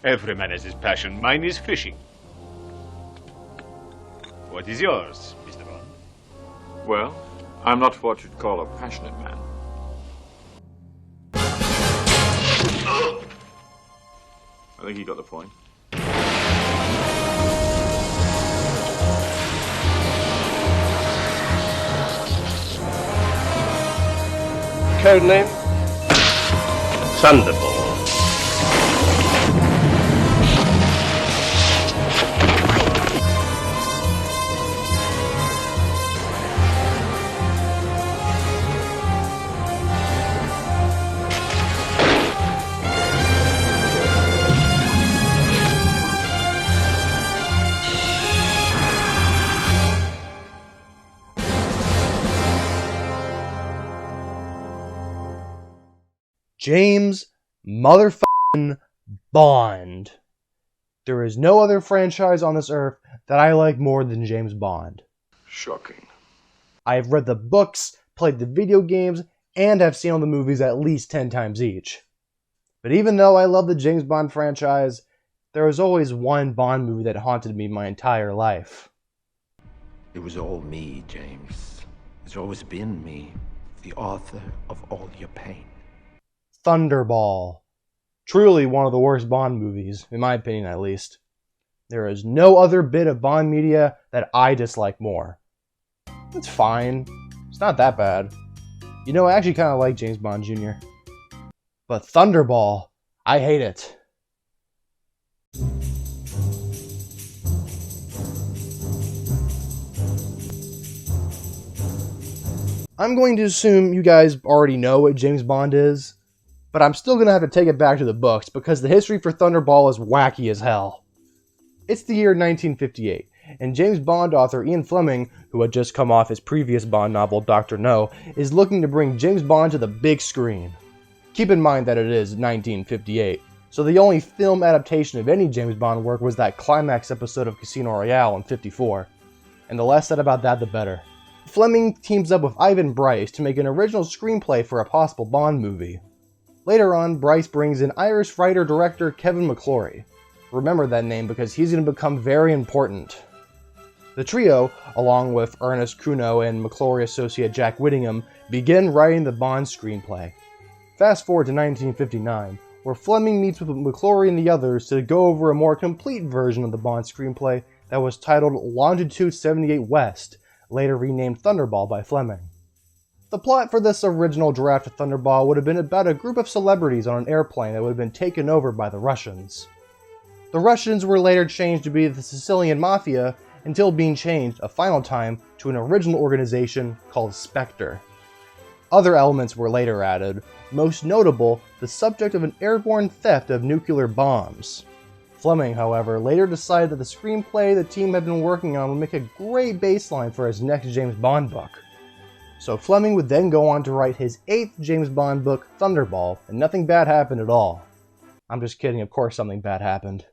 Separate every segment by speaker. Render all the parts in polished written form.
Speaker 1: Every man has his passion. Mine is fishing. What is yours, Mr. Bond?
Speaker 2: Well, I'm not what you'd call a passionate man. I think you got the point.
Speaker 3: Codename? Thunderball.
Speaker 4: James motherfucking Bond. There is no other franchise on this earth that I like more than James Bond.
Speaker 2: Shocking.
Speaker 4: I have read the books, played the video games, and have seen all the movies at least 10 times each. But even though I love the James Bond franchise, there was always one Bond movie that haunted me my entire life.
Speaker 5: It was all me, James. It's always been me, the author of all your pain.
Speaker 4: Thunderball. Truly one of the worst Bond movies, in my opinion at least. There is no other bit of Bond media that I dislike more. It's fine. It's not that bad. You know, I actually kind of like James Bond Jr. But Thunderball, I hate it. I'm going to assume you guys already know what James Bond is, but I'm still going to have to take it back to the books because the history for Thunderball is wacky as hell. It's the year 1958, and James Bond author Ian Fleming, who had just come off his previous Bond novel, Dr. No, is looking to bring James Bond to the big screen. Keep in mind that it is 1958, so the only film adaptation of any James Bond work was that climax episode of Casino Royale in '54, and the less said about that the better. Fleming teams up with Ivan Bryce to make an original screenplay for a possible Bond movie. Later on, Bryce brings in Irish writer-director Kevin McClory. Remember that name because he's going to become very important. The trio, along with Ernest Cuno and McClory associate Jack Whittingham, begin writing the Bond screenplay. Fast forward to 1959, where Fleming meets with McClory and the others to go over a more complete version of the Bond screenplay that was titled Longitude 78 West, later renamed Thunderball by Fleming. The plot for this original draft of Thunderball would have been about a group of celebrities on an airplane that would have been taken over by the Russians. The Russians were later changed to be the Sicilian Mafia until being changed a final time to an original organization called Spectre. Other elements were later added, most notable the subject of an airborne theft of nuclear bombs. Fleming, however, later decided that the screenplay the team had been working on would make a great baseline for his next James Bond book. So Fleming would then go on to write his 8th James Bond book, Thunderball, and nothing bad happened at all. I'm just kidding, of course something bad happened.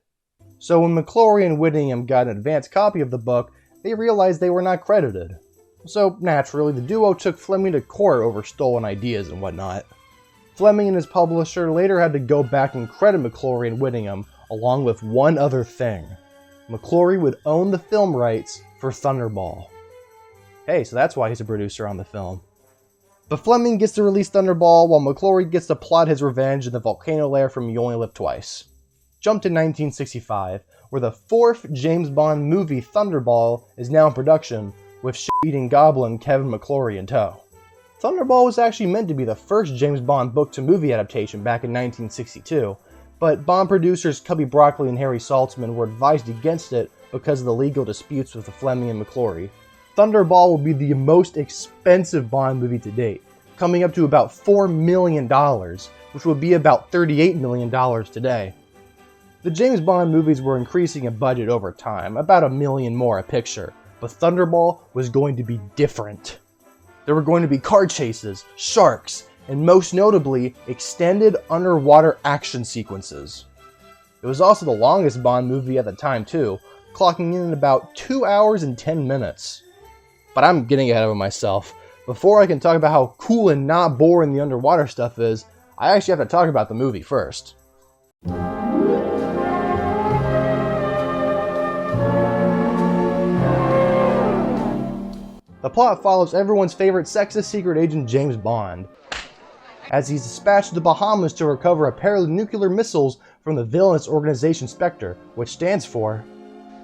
Speaker 4: So when McClory and Whittingham got an advance copy of the book, they realized they were not credited. So naturally, the duo took Fleming to court over stolen ideas and whatnot. Fleming and his publisher later had to go back and credit McClory and Whittingham, along with one other thing. McClory would own the film rights for Thunderball. Hey, so that's why he's a producer on the film. But Fleming gets to release Thunderball, while McClory gets to plot his revenge in the volcano lair from You Only Live Twice. Jump to 1965, where the 4th James Bond movie Thunderball is now in production, with shit-eating goblin Kevin McClory in tow. Thunderball was actually meant to be the first James Bond book-to-movie adaptation back in 1962, but Bond producers Cubby Broccoli and Harry Saltzman were advised against it because of the legal disputes with the Fleming and McClory. Thunderball will be the most expensive Bond movie to date, coming up to about $4 million, which would be about $38 million today. The James Bond movies were increasing in budget over time, about $1 million more a picture, but Thunderball was going to be different. There were going to be car chases, sharks, and most notably, extended underwater action sequences. It was also the longest Bond movie at the time too, clocking in at about 2 hours and 10 minutes. But I'm getting ahead of myself. Before I can talk about how cool and not boring the underwater stuff is, I actually have to talk about the movie first. The plot follows everyone's favorite sexist secret agent James Bond, as he's dispatched to the Bahamas to recover a pair of nuclear missiles from the villainous organization Spectre, which stands for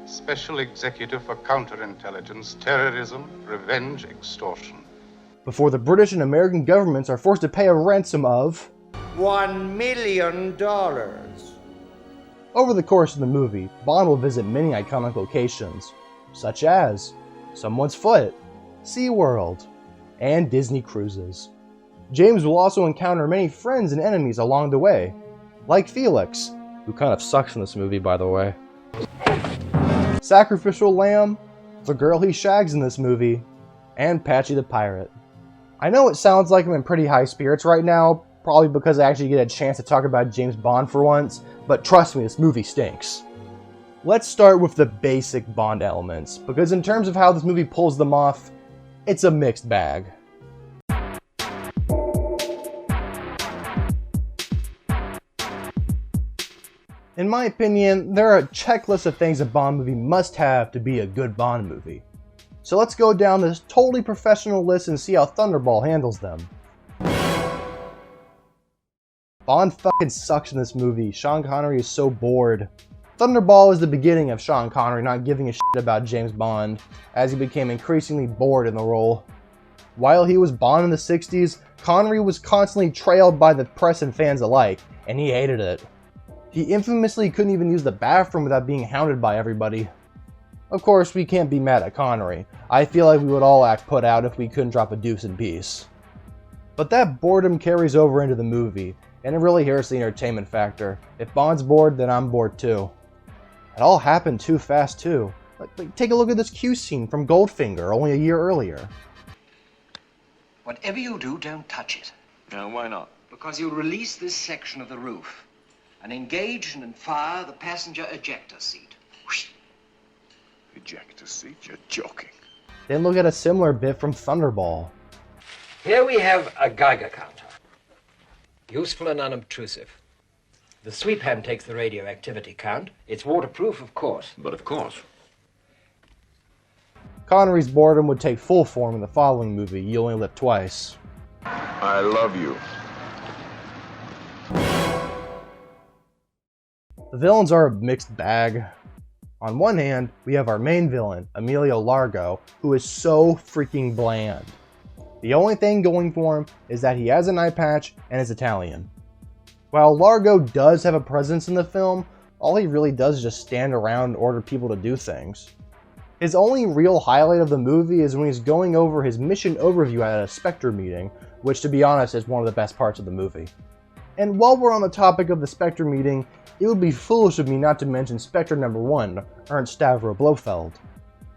Speaker 6: Special Executive for Counterintelligence, Terrorism, Revenge, Extortion.
Speaker 4: Before the British and American governments are forced to pay a ransom of
Speaker 7: $1 million.
Speaker 4: Over the course of the movie, Bond will visit many iconic locations, such as Someone's Foot, SeaWorld, and Disney cruises. James will also encounter many friends and enemies along the way, like Felix, who kind of sucks in this movie, by the way, Sacrificial Lamb, the girl he shags in this movie, and Patchy the Pirate. I know it sounds like I'm in pretty high spirits right now, probably because I actually get a chance to talk about James Bond for once, but trust me, this movie stinks. Let's start with the basic Bond elements, because in terms of how this movie pulls them off, it's a mixed bag. In my opinion, there are a checklist of things a Bond movie must have to be a good Bond movie. So let's go down this totally professional list and see how Thunderball handles them. Bond fucking sucks in this movie. Sean Connery is so bored. Thunderball is the beginning of Sean Connery not giving a shit about James Bond, as he became increasingly bored in the role. While he was Bond in the 60s, Connery was constantly trailed by the press and fans alike, and he hated it. He infamously couldn't even use the bathroom without being hounded by everybody. Of course, we can't be mad at Connery. I feel like we would all act put out if we couldn't drop a deuce in peace. But that boredom carries over into the movie, and it really hurts the entertainment factor. If Bond's bored, then I'm bored too. It all happened too fast too. Like, take a look at this Q scene from Goldfinger only a year earlier.
Speaker 8: Whatever you do, don't touch it.
Speaker 2: No, why not?
Speaker 8: Because you'll release this section of the roof and engage and fire the passenger ejector seat. Whoosh.
Speaker 2: Ejector seat? You're joking.
Speaker 4: Then look at a similar bit from Thunderball.
Speaker 7: Here we have a Geiger counter. Useful and unobtrusive. The sweep hand takes the radioactivity count. It's waterproof, of course.
Speaker 2: But of course.
Speaker 4: Connery's boredom would take full form in the following movie, You Only Live Twice.
Speaker 2: I love you.
Speaker 4: The villains are a mixed bag. On one hand, we have our main villain, Emilio Largo, who is so freaking bland. The only thing going for him is that he has an eye patch and is Italian. While Largo does have a presence in the film, all he really does is just stand around and order people to do things. His only real highlight of the movie is when he's going over his mission overview at a Spectre meeting, which to be honest is one of the best parts of the movie. And while we're on the topic of the Spectre meeting, it would be foolish of me not to mention Spectre number 1, Ernst Stavro Blofeld.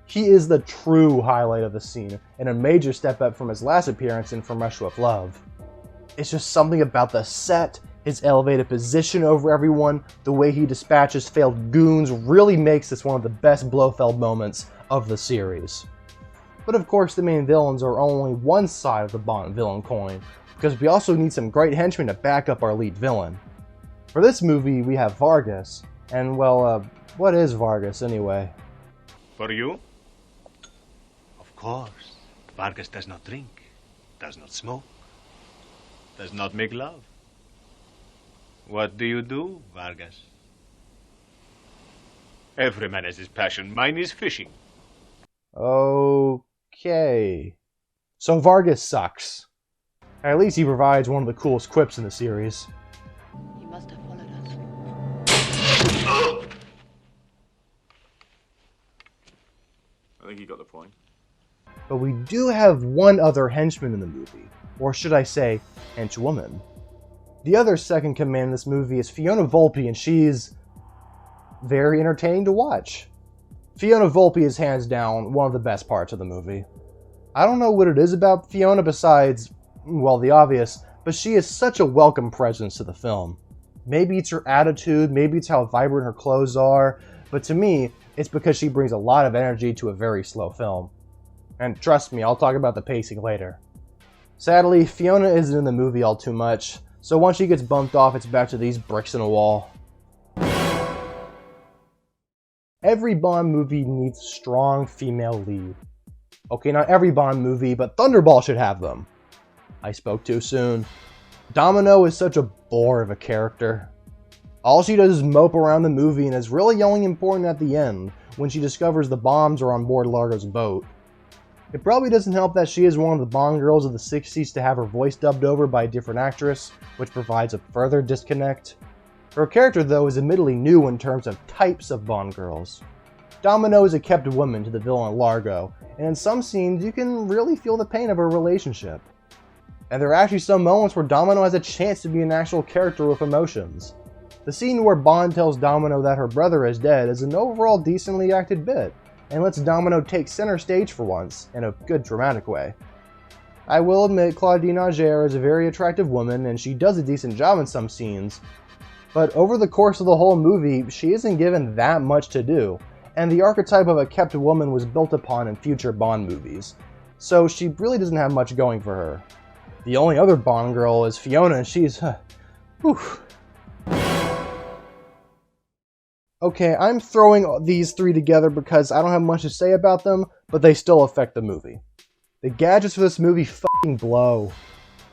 Speaker 4: He is the true highlight of the scene, and a major step up from his last appearance in From Russia with Love. It's just something about the set, his elevated position over everyone, the way he dispatches failed goons really makes this one of the best Blofeld moments of the series. But of course the main villains are only one side of the Bond villain coin, because we also need some great henchmen to back up our lead villain. For this movie we have Vargas, and well, what is Vargas anyway?
Speaker 1: For you? Of course. Vargas does not drink, does not smoke, does not make love. What do you do, Vargas? Every man has his passion. Mine is fishing.
Speaker 4: Okay. So Vargas sucks. At least he provides one of the coolest quips in the series.
Speaker 9: You must have followed us.
Speaker 2: I think you got the point.
Speaker 4: But we do have one other henchman in the movie, or should I say, henchwoman. The other second command in this movie is Fiona Volpe, and she's very entertaining to watch. Fiona Volpe is hands down one of the best parts of the movie. I don't know what it is about Fiona besides, well, the obvious, but she is such a welcome presence to the film. Maybe it's her attitude, maybe it's how vibrant her clothes are, but to me, it's because she brings a lot of energy to a very slow film. And trust me, I'll talk about the pacing later. Sadly, Fiona isn't in the movie all too much, so once she gets bumped off, it's back to these bricks in a wall. Every Bond movie needs a strong female lead. Okay, not every Bond movie, but Thunderball should have them. I spoke too soon. Domino is such a bore of a character. All she does is mope around the movie and is really only important at the end, when she discovers the bombs are on board Largo's boat. It probably doesn't help that she is one of the Bond girls of the 60s to have her voice dubbed over by a different actress, which provides a further disconnect. Her character, though, is admittedly new in terms of types of Bond girls. Domino is a kept woman to the villain Largo, and in some scenes you can really feel the pain of her relationship. And there are actually some moments where Domino has a chance to be an actual character with emotions. The scene where Bond tells Domino that her brother is dead is an overall decently acted bit, and lets Domino take center stage for once, in a good dramatic way. I will admit Claudine Auger is a very attractive woman, and she does a decent job in some scenes, but over the course of the whole movie, she isn't given that much to do, and the archetype of a kept woman was built upon in future Bond movies, so she really doesn't have much going for her. The only other Bond girl is Fiona, and she's... whew. Okay, I'm throwing these three together because I don't have much to say about them, but they still affect the movie. The gadgets for this movie fucking blow.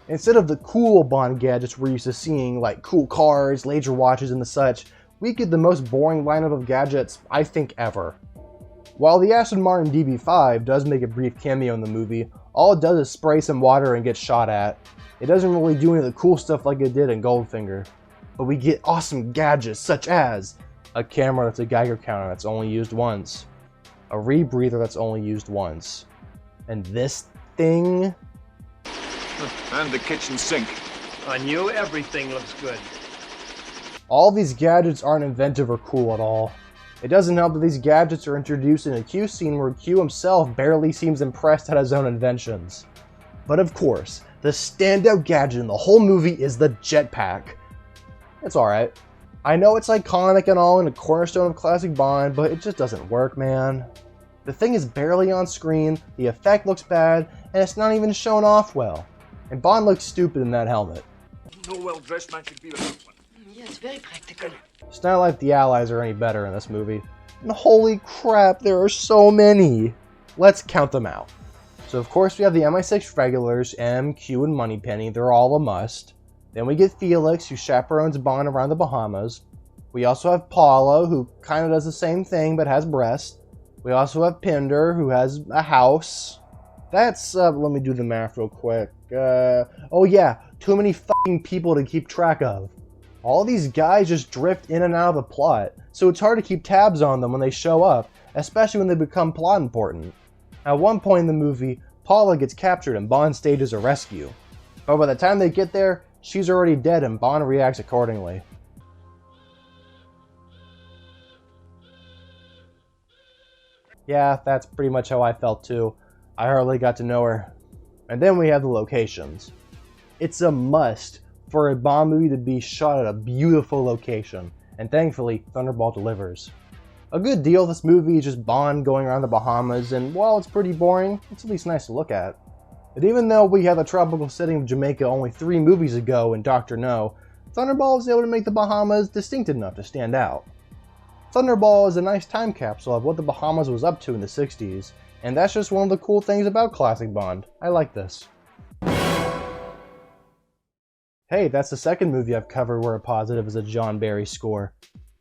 Speaker 4: Instead of the cool Bond gadgets we're used to seeing, like cool cars, laser watches, and the such, we get the most boring lineup of gadgets, I think, ever. While the Aston Martin DB5 does make a brief cameo in the movie, all it does is spray some water and get shot at. It doesn't really do any of the cool stuff like it did in Goldfinger. But we get awesome gadgets such as a camera that's a Geiger counter that's only used once, a rebreather that's only used once, and this thing...
Speaker 2: And the kitchen sink.
Speaker 3: On you, everything looks good.
Speaker 4: All these gadgets aren't inventive or cool at all. It doesn't help that these gadgets are introduced in a Q scene where Q himself barely seems impressed at his own inventions. But of course, the standout gadget in the whole movie is the jetpack. It's alright. I know it's iconic and all and a cornerstone of classic Bond, but it just doesn't work, man. The thing is barely on screen, the effect looks bad, and it's not even shown off well. And Bond looks stupid in that helmet.
Speaker 2: No well-dressed man should be the first one.
Speaker 9: Yes, very practical.
Speaker 4: It's not like the Allies are any better in this movie. And holy crap, there are so many! Let's count them out. So of course we have the MI6 regulars, M, Q, and Moneypenny, they're all a must. Then we get Felix, who chaperones Bond around the Bahamas. We also have Paula, who kind of does the same thing but has breasts. We also have Pinder, who has a house. That's, let me do the math real quick. Oh yeah, too many fucking people to keep track of. All these guys just drift in and out of the plot, so it's hard to keep tabs on them when they show up, especially when they become plot important. At one point in the movie, Paula gets captured and Bond stages a rescue. But by the time they get there, she's already dead and Bond reacts accordingly. Yeah, that's pretty much how I felt too. I hardly got to know her. And then we have the locations. It's a must for a Bond movie to be shot at a beautiful location, and thankfully, Thunderball delivers. A good deal of this movie is just Bond going around the Bahamas, and while it's pretty boring, it's at least nice to look at. And even though we had the tropical setting of Jamaica only 3 movies ago in Dr. No, Thunderball was able to make the Bahamas distinct enough to stand out. Thunderball is a nice time capsule of what the Bahamas was up to in the 60s, and that's just one of the cool things about classic Bond. I like this. Hey, that's the second movie I've covered where a positive is a John Barry score.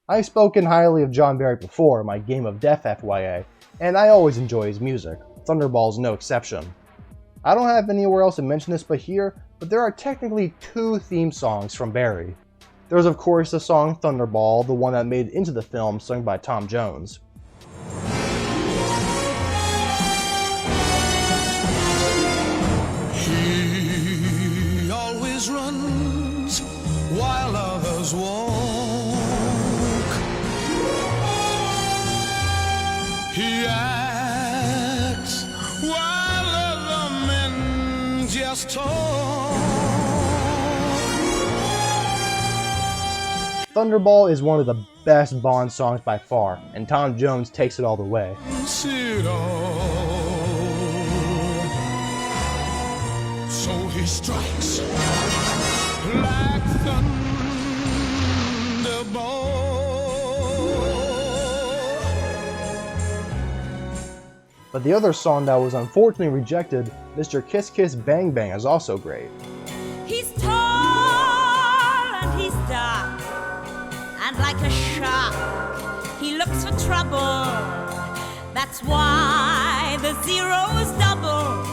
Speaker 4: I've spoken highly of John Barry before in my Game of Death FYA, and I always enjoy his music. Thunderball is no exception. I don't have anywhere else to mention this but here, but there are technically 2 theme songs from Barry. There's of course the song Thunderball, the one that made it into the film, sung by Tom Jones.
Speaker 10: He always runs while others walk. He acts while other men just talk.
Speaker 4: Thunderball is one of the best Bond songs by far, and Tom Jones takes it all the way.
Speaker 10: So he strikes like thunderbolt.
Speaker 4: But the other song that was unfortunately rejected, Mr. Kiss Kiss Bang Bang, is also great.
Speaker 11: He's tall and he's dark, and like a shark, he looks for trouble. That's why the zero's double.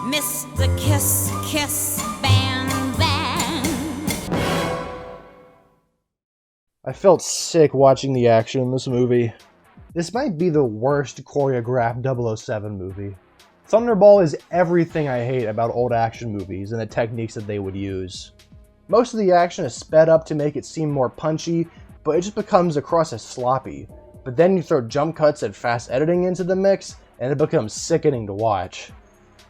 Speaker 11: Mr. Kiss Kiss Bang Bang.
Speaker 4: I felt sick watching the action in this movie. This might be the worst choreographed 007 movie. Thunderball is everything I hate about old action movies and the techniques that they would use. Most of the action is sped up to make it seem more punchy, but it just becomes across as sloppy. But then you throw jump cuts and fast editing into the mix, and it becomes sickening to watch.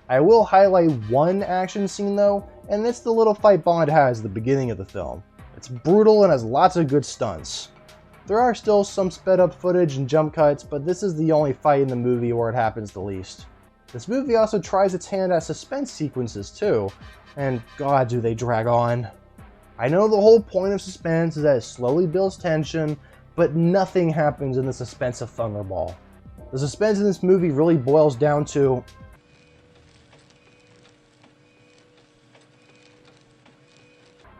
Speaker 4: I will highlight one action scene though, and it's the little fight Bond has at the beginning of the film. It's brutal and has lots of good stunts. There are still some sped up footage and jump cuts, but this is the only fight in the movie where it happens the least. This movie also tries its hand at suspense sequences too, and god do they drag on. I know the whole point of suspense is that it slowly builds tension, but nothing happens in the suspense of Thunderball. The suspense in this movie really boils down to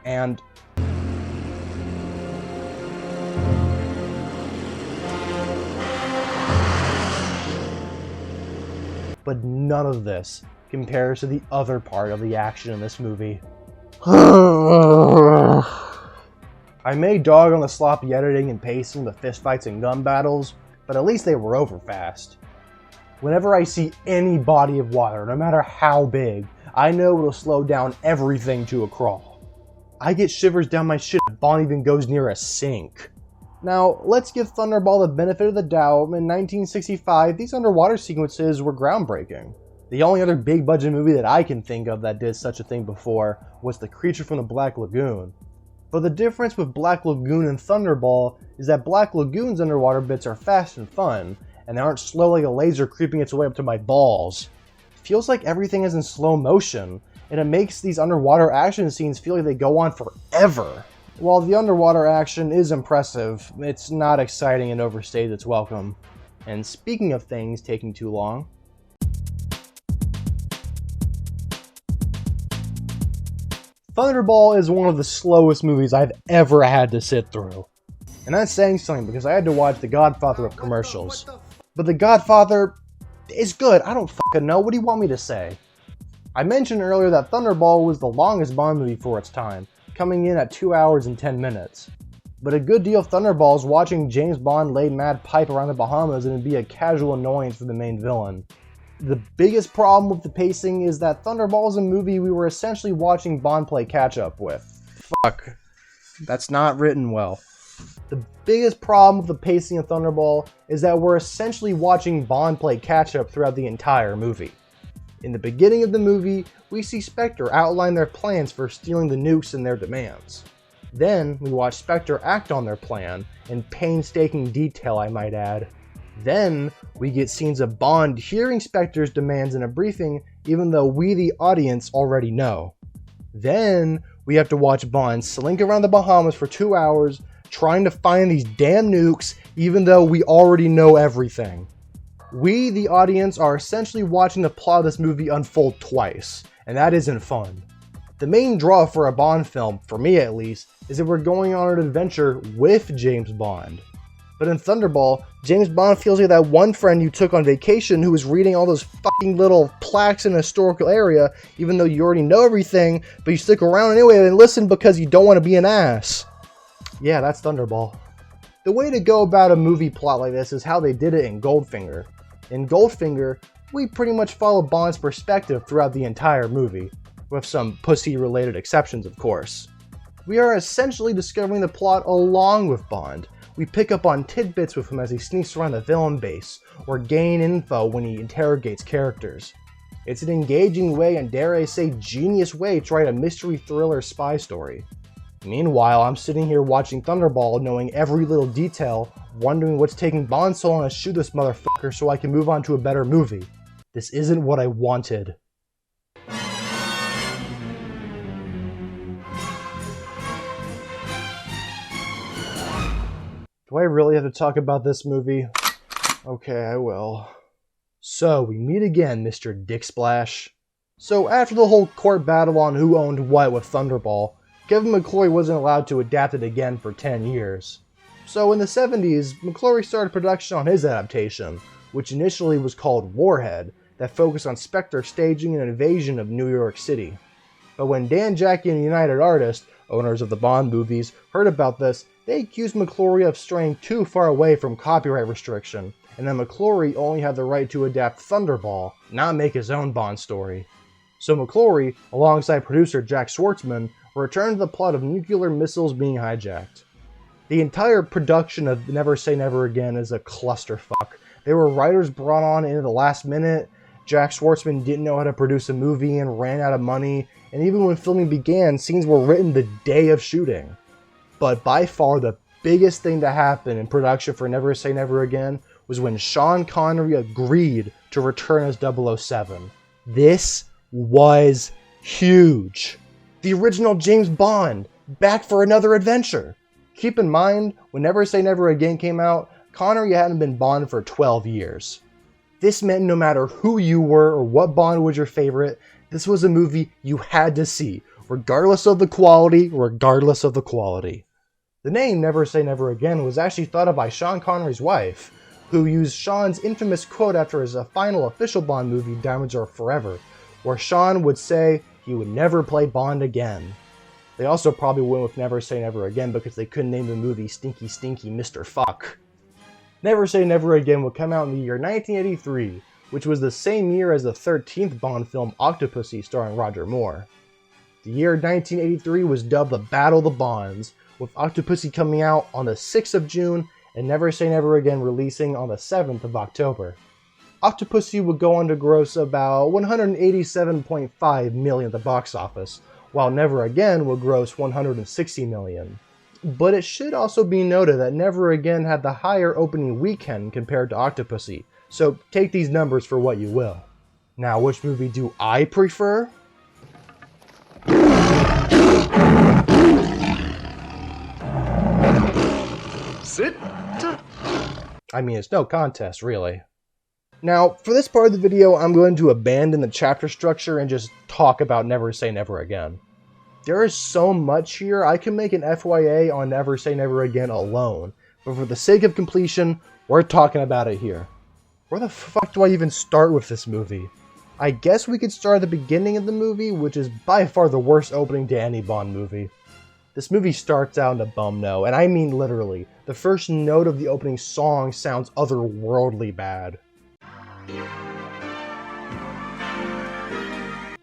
Speaker 4: and but none of this compares to the other part of the action in this movie. I may dog on the sloppy editing and pacing, the fistfights and gun battles, but at least they were over fast. Whenever I see any body of water, no matter how big, I know it'll slow down everything to a crawl. I get shivers down my shit if Bond even goes near a sink. Now, let's give Thunderball the benefit of the doubt. In 1965, these underwater sequences were groundbreaking. The only other big budget movie that I can think of that did such a thing before was The Creature from the Black Lagoon. But the difference with Black Lagoon and Thunderball is that Black Lagoon's underwater bits are fast and fun, and they aren't slow like a laser creeping its way up to my balls. It feels like everything is in slow motion, and it makes these underwater action scenes feel like they go on forever. While the underwater action is impressive, it's not exciting and overstays its welcome. And speaking of things taking too long, Thunderball is one of the slowest movies I've ever had to sit through. And that's saying something because I had to watch The Godfather of commercials. But The Godfather is good, I don't fucking know, what do you want me to say? I mentioned earlier that Thunderball was the longest Bond movie for its time, coming in at 2 hours and 10 minutes. But a good deal of Thunderball is watching James Bond lay mad pipe around the Bahamas and be a casual annoyance for the main villain. The biggest problem with the pacing is that Thunderball is a movie we were essentially watching Bond play catch-up with. Fuck. That's not written well. The biggest problem with the pacing of Thunderball is that we're essentially watching Bond play catch-up throughout the entire movie. In the beginning of the movie, we see Spectre outline their plans for stealing the nukes and their demands. Then, we watch Spectre act on their plan, in painstaking detail I might add. Then, we get scenes of Bond hearing Spectre's demands in a briefing, even though we the audience already know. Then, we have to watch Bond slink around the Bahamas for 2 hours, trying to find these damn nukes, even though we already know everything. We, the audience, are essentially watching the plot of this movie unfold twice, and that isn't fun. The main draw for a Bond film, for me at least, is that we're going on an adventure with James Bond. But in Thunderball, James Bond feels like that one friend you took on vacation who was reading all those fucking little plaques in a historical area, even though you already know everything, but you stick around anyway and listen because you don't want to be an ass. Yeah, that's Thunderball. The way to go about a movie plot like this is how they did it in Goldfinger. In Goldfinger, we pretty much follow Bond's perspective throughout the entire movie, with some pussy-related exceptions, of course. We are essentially discovering the plot along with Bond. We pick up on tidbits with him as he sneaks around the villain base, or gain info when he interrogates characters. It's an engaging way and, dare I say, genius way to write a mystery thriller spy story. Meanwhile, I'm sitting here watching Thunderball, knowing every little detail, wondering what's taking Bond so long to shoot this motherfucker so I can move on to a better movie. This isn't what I wanted. Do I really have to talk about this movie? Okay, I will. So, we meet again, Mr. Dick Splash. So, after the whole court battle on who owned what with Thunderball, Kevin McClory wasn't allowed to adapt it again for 10 years. So, in the 70s, McClory started production on his adaptation, which initially was called Warhead, that focused on Spectre staging an invasion of New York City. But when Dan Jackie and United Artists, owners of the Bond movies, heard about this, they accused McClory of straying too far away from copyright restriction, and that McClory only had the right to adapt Thunderball, not make his own Bond story. So McClory, alongside producer Jack Schwartzman, returned to the plot of nuclear missiles being hijacked. The entire production of Never Say Never Again is a clusterfuck. There were writers brought on into the last minute, Jack Schwartzman didn't know how to produce a movie and ran out of money, and even when filming began, scenes were written the day of shooting. But by far the biggest thing to happen in production for Never Say Never Again was when Sean Connery agreed to return as 007. This was huge. The original James Bond, back for another adventure. Keep in mind, when Never Say Never Again came out, Connery hadn't been Bond for 12 years. This meant no matter who you were or what Bond was your favorite, this was a movie you had to see, regardless of the quality, The name Never Say Never Again was actually thought of by Sean Connery's wife, who used Sean's infamous quote after his final official Bond movie, Diamonds Are Forever, where Sean would say he would never play Bond again. They also probably went with Never Say Never Again because they couldn't name the movie Stinky Stinky Mr. Fuck. Never Say Never Again would come out in the year 1983, which was the same year as the 13th Bond film Octopussy starring Roger Moore. The year 1983 was dubbed the Battle of the Bonds, with Octopussy coming out on the 6th of June and Never Say Never Again releasing on the 7th of October. Octopussy would go on to gross about $187.5 million at the box office, while Never Again would gross $160 million. But it should also be noted that Never Again had the higher opening weekend compared to Octopussy, so take these numbers for what you will. Now, which movie do I prefer?
Speaker 10: Sit.
Speaker 4: I mean, it's no contest, really. Now, for this part of the video, I'm going to abandon the chapter structure and just talk about Never Say Never Again. There is so much here, I can make an FYA on Never Say Never Again alone, but for the sake of completion, we're talking about it here. Where the fuck do I even start with this movie? I guess we could start at the beginning of the movie, which is by far the worst opening to any Bond movie. This movie starts out in a bum no, and I mean literally. The first note of the opening song sounds otherworldly bad.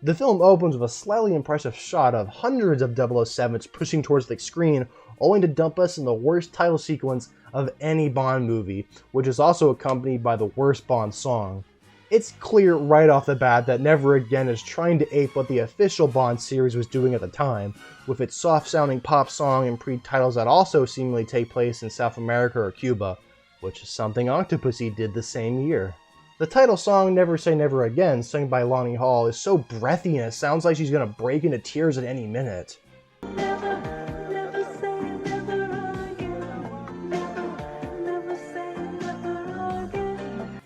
Speaker 4: The film opens with a slightly impressive shot of hundreds of 007s pushing towards the screen, only to dump us in the worst title sequence of any Bond movie, which is also accompanied by the worst Bond song. It's clear right off the bat that Never Again is trying to ape what the official Bond series was doing at the time, with its soft-sounding pop song and pre-titles that also seemingly take place in South America or Cuba, which is something Octopussy did the same year. The title song, Never Say Never Again, sung by Lonnie Hall, is so breathy and it sounds like she's gonna break into tears at any minute.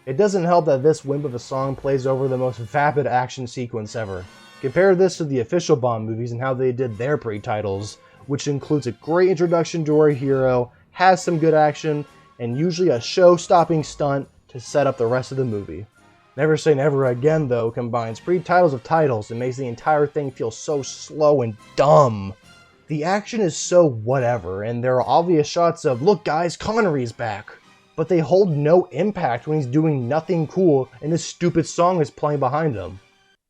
Speaker 4: It doesn't help that this wimp of a song plays over the most vapid action sequence ever. Compare this to the official Bond movies and how they did their pre-titles, which includes a great introduction to our hero, has some good action, and usually a show-stopping stunt to set up the rest of the movie. Never Say Never Again, though, combines pre-titles of titles and makes the entire thing feel so slow and dumb. The action is so whatever, and there are obvious shots of, look guys, Connery's back. But they hold no impact when he's doing nothing cool and this stupid song is playing behind him.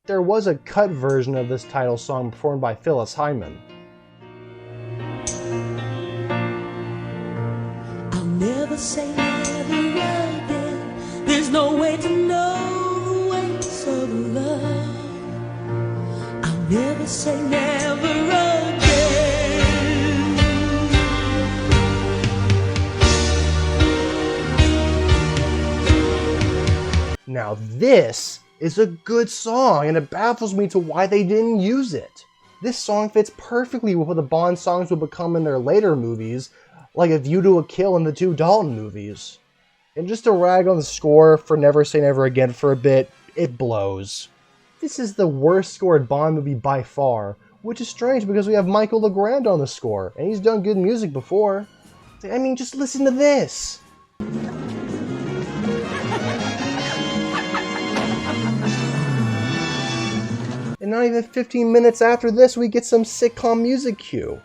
Speaker 4: There was a cut version of this title song performed by Phyllis Hyman.
Speaker 12: I'll never say never again. There's no way to know the ways of love. I'll never say never again.
Speaker 4: Now this is a good song, and it baffles me to why they didn't use it. This song fits perfectly with what the Bond songs would become in their later movies, like A View to a Kill and the two Dalton movies. And just to rag on the score for Never Say Never Again for a bit, it blows. This is the worst scored Bond movie by far, which is strange because we have Michael Legrand on the score, and he's done good music before. I mean, just listen to this. And not even 15 minutes after this, we get some sitcom music cue.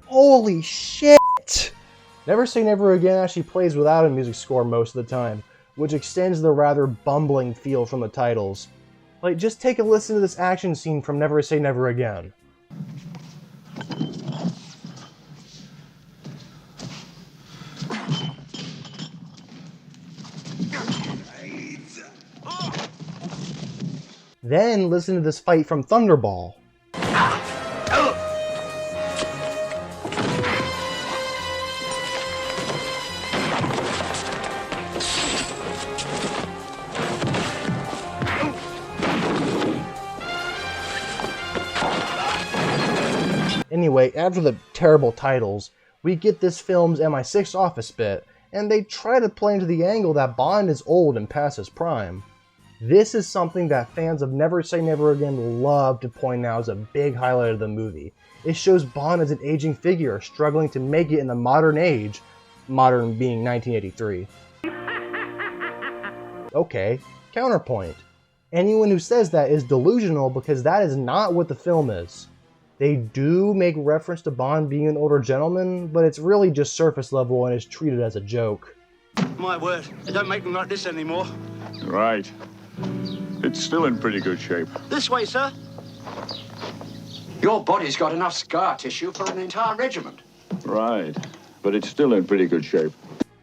Speaker 4: Holy shit! Never Say Never Again actually plays without a music score most of the time, which extends the rather bumbling feel from the titles. Like, just take a listen to this action scene from Never Say Never Again. Then listen to this fight from Thunderball. Anyway, after the terrible titles, we get this film's MI6 office bit, and they try to play into the angle that Bond is old and past his prime. This is something that fans of Never Say Never Again love to point out as a big highlight of the movie. It shows Bond as an aging figure struggling to make it in the modern age, modern being 1983. Okay, counterpoint. Anyone who says that is delusional because that is not what the film is. They do make reference to Bond being an older gentleman, but it's really just surface level and is treated as a joke.
Speaker 13: My word, they don't make them like this anymore.
Speaker 2: Right. It's still in pretty good shape.
Speaker 13: This way, sir.
Speaker 8: Your body's got enough scar tissue for an entire regiment.
Speaker 2: Right. But it's still in pretty good shape.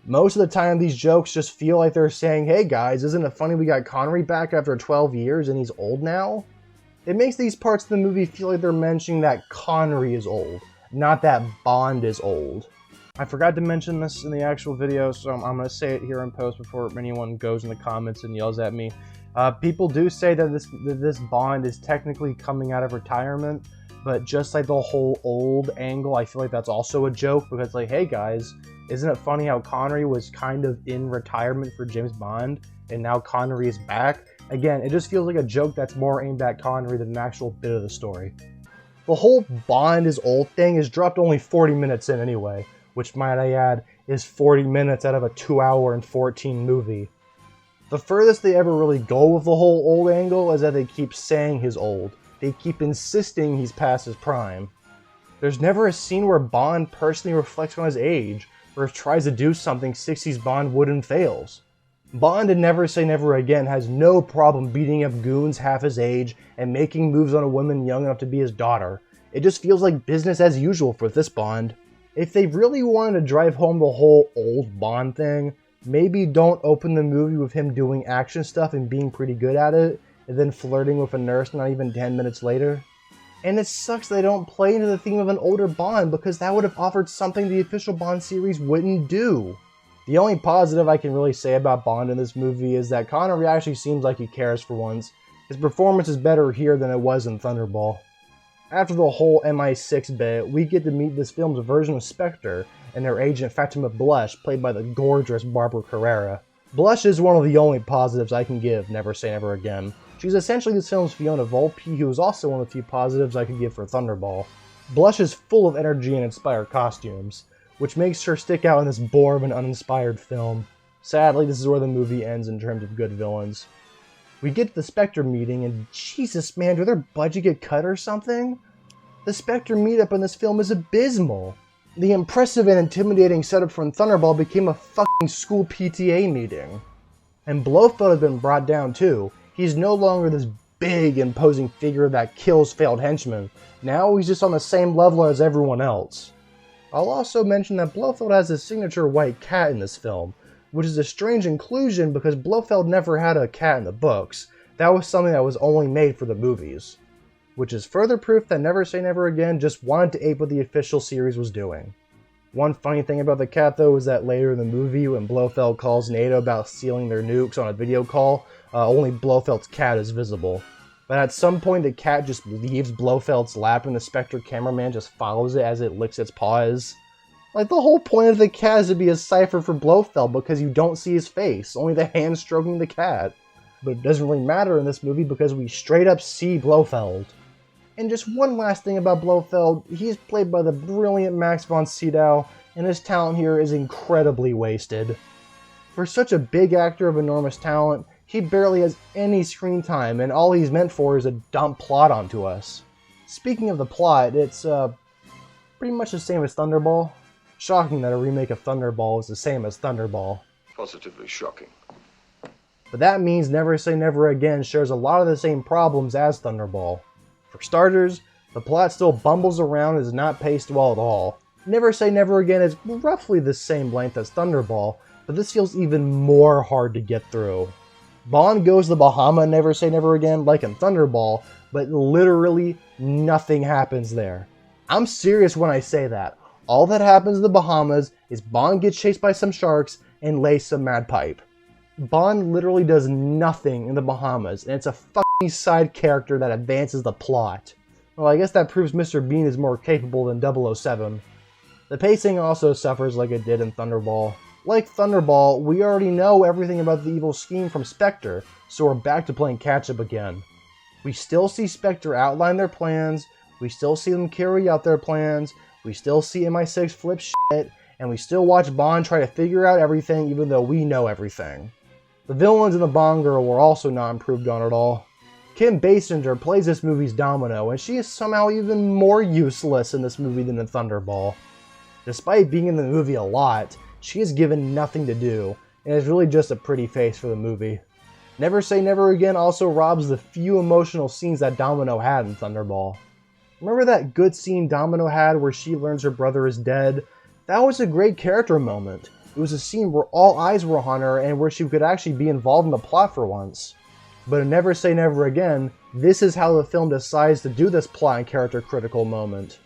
Speaker 4: Most of the time, these jokes just feel like they're saying, hey guys, isn't it funny we got Connery back after 12 years and he's old now? It makes these parts of the movie feel like they're mentioning that Connery is old, not that Bond is old. I forgot to mention this in the actual video, so I'm going to say it here in post before anyone goes in the comments and yells at me. People do say that this Bond is technically coming out of retirement, but just like the whole old angle, I feel like that's also a joke, because like, hey guys, isn't it funny how Connery was kind of in retirement for James Bond, and now Connery is back? Again, it just feels like a joke that's more aimed at Connery than an actual bit of the story. The whole Bond is old thing is dropped only 40 minutes in anyway, which might I add is 40 minutes out of a 2-hour and 14 movie. The furthest they ever really go with the whole old angle is that they keep saying he's old. They keep insisting he's past his prime. There's never a scene where Bond personally reflects on his age, or tries to do something 60s Bond would and fails. Bond in Never Say Never Again has no problem beating up goons half his age and making moves on a woman young enough to be his daughter. It just feels like business as usual for this Bond. If they really wanted to drive home the whole old Bond thing, maybe don't open the movie with him doing action stuff and being pretty good at it, and then flirting with a nurse not even 10 minutes later. And it sucks they don't play into the theme of an older Bond, because that would have offered something the official Bond series wouldn't do. The only positive I can really say about Bond in this movie is that Connery actually seems like he cares for once. His performance is better here than it was in Thunderball. After the whole MI6 bit, we get to meet this film's version of Spectre and their agent Fatima Blush, played by the gorgeous Barbara Carrera. Blush is one of the only positives I can give Never Say Never Again. She's essentially this film's Fiona Volpe, who is also one of the few positives I could give for Thunderball. Blush is full of energy and inspired costumes, which makes her stick out in this bore of an uninspired film. Sadly, this is where the movie ends in terms of good villains. We get to the Spectre meeting, and Jesus man, did their budget get cut or something? The Spectre meetup in this film is abysmal. The impressive and intimidating setup from Thunderball became a fucking school PTA meeting. And Blofeld has been brought down too. He's no longer this big, imposing figure that kills failed henchmen. Now he's just on the same level as everyone else. I'll also mention that Blofeld has his signature white cat in this film, which is a strange inclusion because Blofeld never had a cat in the books. That was something that was only made for the movies. Which is further proof that Never Say Never Again just wanted to ape what the official series was doing. One funny thing about the cat though is that later in the movie, when Blofeld calls NATO about stealing their nukes on a video call, only Blofeld's cat is visible. But at some point, the cat just leaves Blofeld's lap and the Spectre cameraman just follows it as it licks its paws. Like, the whole point of the cat is to be a cipher for Blofeld because you don't see his face, only the hand stroking the cat. But it doesn't really matter in this movie because we straight up see Blofeld. And just one last thing about Blofeld, he's played by the brilliant Max von Sydow, and his talent here is incredibly wasted. For such a big actor of enormous talent, he barely has any screen time, and all he's meant for is a dump plot onto us. Speaking of the plot, it's pretty much the same as Thunderball. Shocking that a remake of Thunderball is the same as Thunderball.
Speaker 14: Positively shocking.
Speaker 4: But that means Never Say Never Again shares a lot of the same problems as Thunderball. For starters, the plot still bumbles around and is not paced well at all. Never Say Never Again is roughly the same length as Thunderball, but this feels even more hard to get through. Bond goes to the Bahama in Never Say Never Again like in Thunderball, but literally nothing happens there. I'm serious when I say that. All that happens in the Bahamas is Bond gets chased by some sharks and lays some mad pipe. Bond literally does nothing in the Bahamas, and it's a fucking side character that advances the plot. Well, I guess that proves Mr. Bean is more capable than 007. The pacing also suffers like it did in Thunderball. Like Thunderball, we already know everything about the evil scheme from Spectre, so we're back to playing catch-up again. We still see Spectre outline their plans, we still see them carry out their plans, we still see MI6 flip shit, and we still watch Bond try to figure out everything even though we know everything. The villains and the Bond girl were also not improved on at all. Kim Basinger plays this movie's Domino, and she is somehow even more useless in this movie than in Thunderball. Despite being in the movie a lot, she is given nothing to do, and is really just a pretty face for the movie. Never Say Never Again also robs the few emotional scenes that Domino had in Thunderball. Remember that good scene Domino had where she learns her brother is dead? That was a great character moment. It was a scene where all eyes were on her and where she could actually be involved in the plot for once. But in Never Say Never Again, this is how the film decides to do this plot and character critical moment.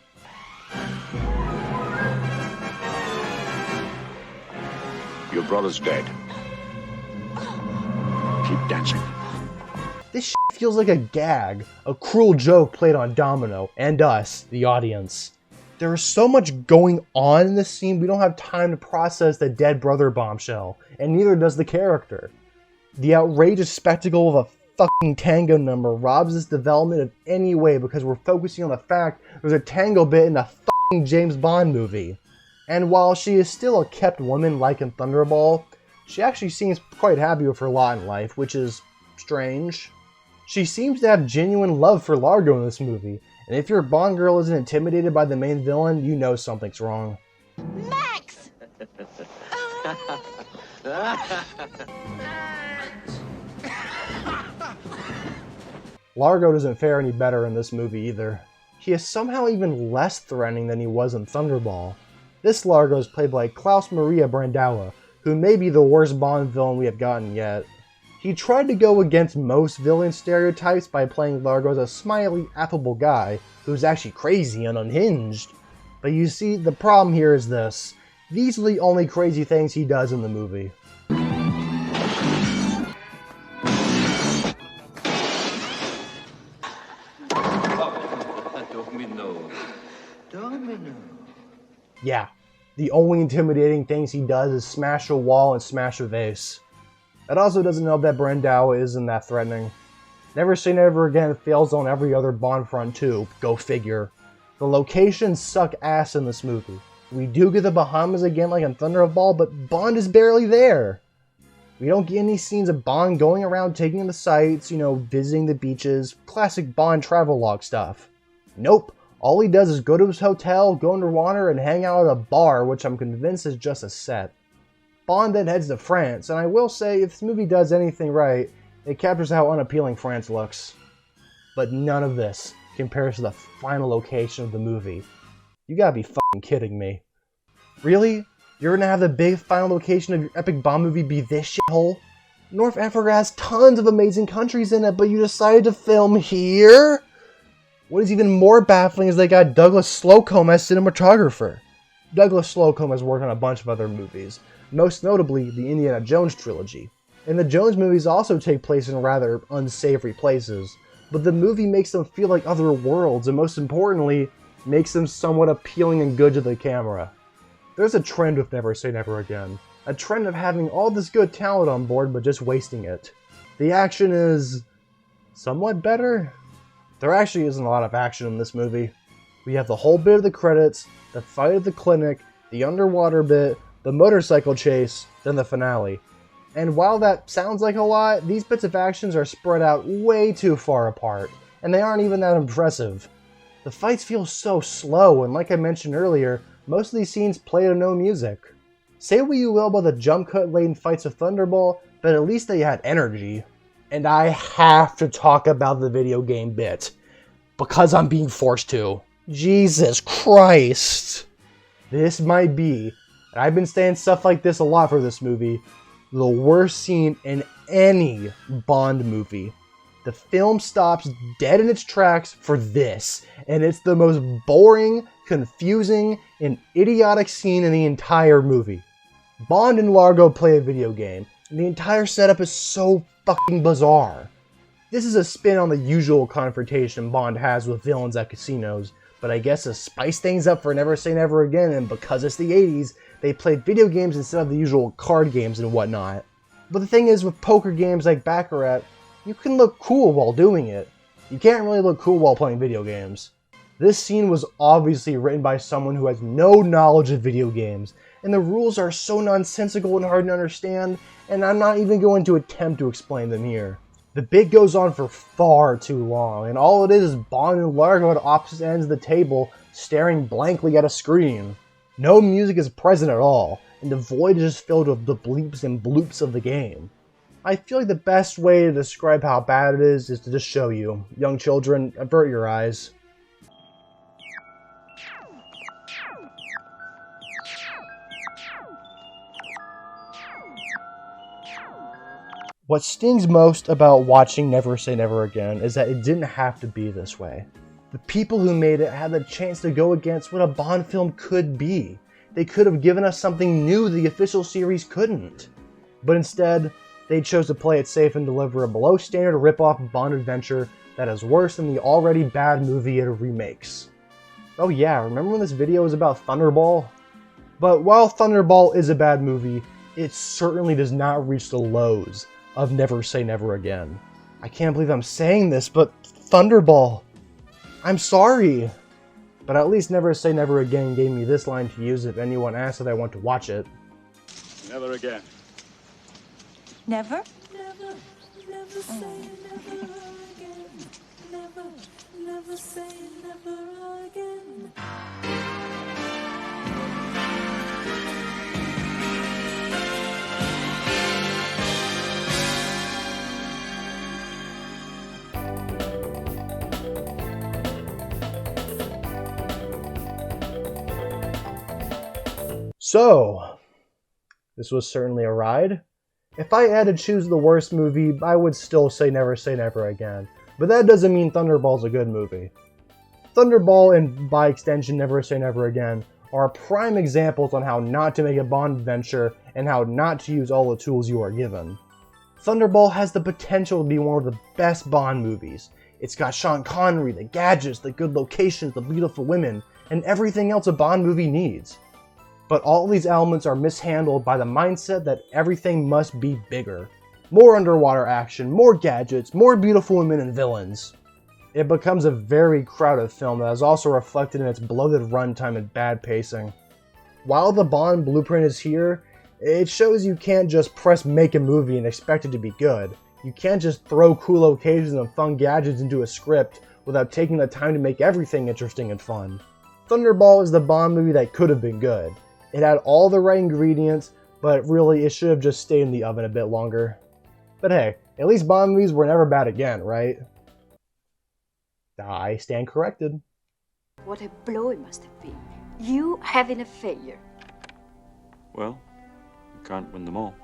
Speaker 14: Your brother's dead. Keep dancing.
Speaker 4: This shit feels like a gag, a cruel joke played on Domino, and us, the audience. There is so much going on in this scene, we don't have time to process the dead brother bombshell, and neither does the character. The outrageous spectacle of a fucking tango number robs this development of any way because we're focusing on the fact there's a tango bit in a fucking James Bond movie. And while she is still a kept woman like in Thunderball, she actually seems quite happy with her lot in life, which is strange. She seems to have genuine love for Largo in this movie, and if your Bond girl isn't intimidated by the main villain, you know something's wrong.
Speaker 11: Max!
Speaker 4: Largo doesn't fare any better in this movie either. He is somehow even less threatening than he was in Thunderball. This Largo is played by Klaus Maria Brandauer, who may be the worst Bond villain we have gotten yet. He tried to go against most villain stereotypes by playing Largo as a smiley, affable guy who's actually crazy and unhinged. But you see, the problem here is this. These are the only crazy things he does in the movie. Yeah, the only intimidating things he does is smash a wall and smash a vase. It also doesn't help that Brandauer isn't that threatening. Never Say Never Again fails on every other Bond front too, go figure. The locations suck ass in this movie. We do get the Bahamas again like in Thunderball, but Bond is barely there. We don't get any scenes of Bond going around taking in the sights, visiting the beaches, classic Bond travelogue stuff. Nope, all he does is go to his hotel, go underwater, and hang out at a bar, which I'm convinced is just a set. Bond then heads to France, and I will say, if this movie does anything right, it captures how unappealing France looks. But none of this compares to the final location of the movie. You gotta be fucking kidding me. Really? You're gonna have the big final location of your epic Bond movie be this shithole? North Africa has tons of amazing countries in it, but you decided to film here? What is even more baffling is they got Douglas Slocum as cinematographer. Douglas Slocum has worked on a bunch of other movies, most notably the Indiana Jones trilogy. And the Jones movies also take place in rather unsavory places, but the movie makes them feel like other worlds, and most importantly, makes them somewhat appealing and good to the camera. There's a trend with Never Say Never Again. A trend of having all this good talent on board but just wasting it. The action is somewhat better. There actually isn't a lot of action in this movie. We have the whole bit of the credits, the fight at the clinic, the underwater bit, the motorcycle chase, then the finale. And while that sounds like a lot, these bits of actions are spread out way too far apart, and they aren't even that impressive. The fights feel so slow, and like I mentioned earlier, most of these scenes play to no music. Say what you will about the jump cut laden fights of Thunderball, but at least they had energy. And I have to talk about the video game bit, because I'm being forced to. Jesus Christ! This might be, and I've been saying stuff like this a lot for this movie, the worst scene in any Bond movie. The film stops dead in its tracks for this, and it's the most boring, confusing, and idiotic scene in the entire movie. Bond and Largo play a video game, and the entire setup is so fucking bizarre. This is a spin on the usual confrontation Bond has with villains at casinos, but I guess to spice things up for Never Say Never Again, and because it's the 80s, they played video games instead of the usual card games and whatnot. But the thing is, with poker games like Baccarat, you can look cool while doing it. You can't really look cool while playing video games. This scene was obviously written by someone who has no knowledge of video games, and the rules are so nonsensical and hard to understand, and I'm not even going to attempt to explain them here. The bit goes on for far too long, and all it is Bond and Largo at opposite ends of the table staring blankly at a screen. No music is present at all, and the void is just filled with the bleeps and bloops of the game. I feel like the best way to describe how bad it is to just show you. Young children, avert your eyes. What stings most about watching Never Say Never Again is that it didn't have to be this way. The people who made it had the chance to go against what a Bond film could be. They could have given us something new the official series couldn't. But instead, they chose to play it safe and deliver a below-standard rip-off Bond adventure that is worse than the already bad movie it remakes. Oh yeah, remember when this video was about Thunderball? But while Thunderball is a bad movie, it certainly does not reach the lows of Never Say Never Again. I can't believe I'm saying this, but Thunderball, I'm sorry. But at least Never Say Never Again gave me this line to use if anyone asks if I want to watch it.
Speaker 14: Never again.
Speaker 12: Never?
Speaker 11: Never, never say never again. Never, never say never again.
Speaker 4: So, this was certainly a ride. If I had to choose the worst movie, I would still say Never Again. But that doesn't mean Thunderball's a good movie. Thunderball, and by extension Never Say Never Again, are prime examples on how not to make a Bond adventure and how not to use all the tools you are given. Thunderball has the potential to be one of the best Bond movies. It's got Sean Connery, the gadgets, the good locations, the beautiful women, and everything else a Bond movie needs. But all these elements are mishandled by the mindset that everything must be bigger. More underwater action, more gadgets, more beautiful women and villains. It becomes a very crowded film that is also reflected in its bloated runtime and bad pacing. While the Bond blueprint is here, it shows you can't just press make a movie and expect it to be good. You can't just throw cool locations and fun gadgets into a script without taking the time to make everything interesting and fun. Thunderball is the Bond movie that could have been good. It had all the right ingredients, but really it should have just stayed in the oven a bit longer. But hey, at least Bond movies were never bad again, right? I stand corrected.
Speaker 15: What a blow it must have been. You having a failure.
Speaker 2: Well, you can't win them all.